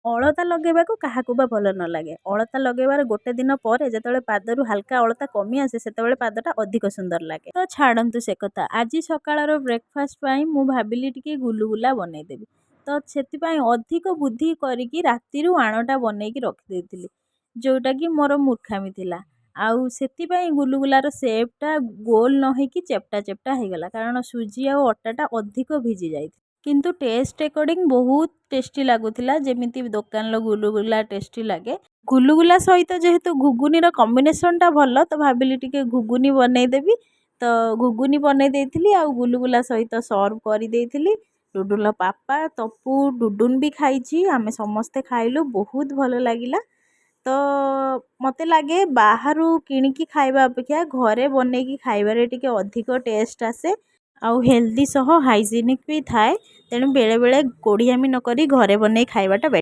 ଅଳତା ଲଗାଇବାକୁ କାହାକୁ ବା ଭଲ ନ ଲାଗେ। ଅଳତା ଲଗାଇବାର ଗୋଟେ ଦିନ ପରେ ଯେତେବେଳେ ପାଦରୁ ହାଲକା ଅଳତା କମି ଆସେ ସେତେବେଳେ ପାଦଟା ଅଧିକ ସୁନ୍ଦର ଲାଗେ। ତ ଛାଡ଼ନ୍ତୁ ସେ କଥା। ଆଜି ସକାଳର ବ୍ରେକଫାଷ୍ଟ ପାଇଁ ମୁଁ ଭାବିଲି ଟିକେ ଗୁଲୁଗୁଲା ବନେଇଦେବି। ତ ସେଥିପାଇଁ ଅଧିକ ବୁଦ୍ଧି କରିକି ରାତିରୁ ଆଣଟା ବନେଇକି ରଖିଦେଇଥିଲି, ଯେଉଁଟାକି ମୋର ମୂର୍ଖାମି ଥିଲା। ଆଉ ସେଥିପାଇଁ ଗୁଲୁଗୁଲାର ସେପ୍ଟା ଗୋଲ ନ ହେଇକି ଚେପ୍ଟା ଚେପ୍ଟା ହେଇଗଲା, କାରଣ ସୁଜି ଆଉ ଅଟାଟା ଅଧିକ ଭିଜି ଯାଇଥିଲା। କିନ୍ତୁ ଟେଷ୍ଟ ଆକର୍ଡ଼ିଂ ବହୁତ ଟେଷ୍ଟି ଲାଗୁଥିଲା, ଯେମିତି ଦୋକାନର ଗୁଲୁଗୁଲା ଟେଷ୍ଟି ଲାଗେ। ଗୁଲୁଗୁଲା ସହିତ ଯେହେତୁ ଘୁଗୁନିର କମ୍ବିନେସନ୍ଟା ଭଲ, ତ ଭାବିଲି ଟିକେ ଘୁଗୁନି ବନେଇଦେବି। ତ ଘୁଗୁନି ବନେଇ ଦେଇଥିଲି ଆଉ ଗୁଲୁଗୁଲା ସହିତ ସର୍ଭ କରିଦେଇଥିଲି। ଡୁଡୁଲ ପାପା, ତପୁ, ଡୁଡୁନ୍ ବି ଖାଇଛି। ଆମେ ସମସ୍ତେ ଖାଇଲୁ, ବହୁତ ଭଲ ଲାଗିଲା। ତ ମୋତେ ଲାଗେ ବାହାରୁ କିଣିକି ଖାଇବା ଅପେକ୍ଷା ଘରେ ବନେଇକି ଖାଇବାରେ ଟିକେ ଅଧିକ ଟେଷ୍ଟ ଆସେ, ଆଉ ହେଲ୍ଦି ସହ ହାଇଜେନିକ୍ ବି ଥାଏ। ତେଣୁ ବେଳେବେଳେ କୋଡ଼ିଆମି ନ କରି ଘରେ ବନେଇ ଖାଇବାଟା ବେଟର।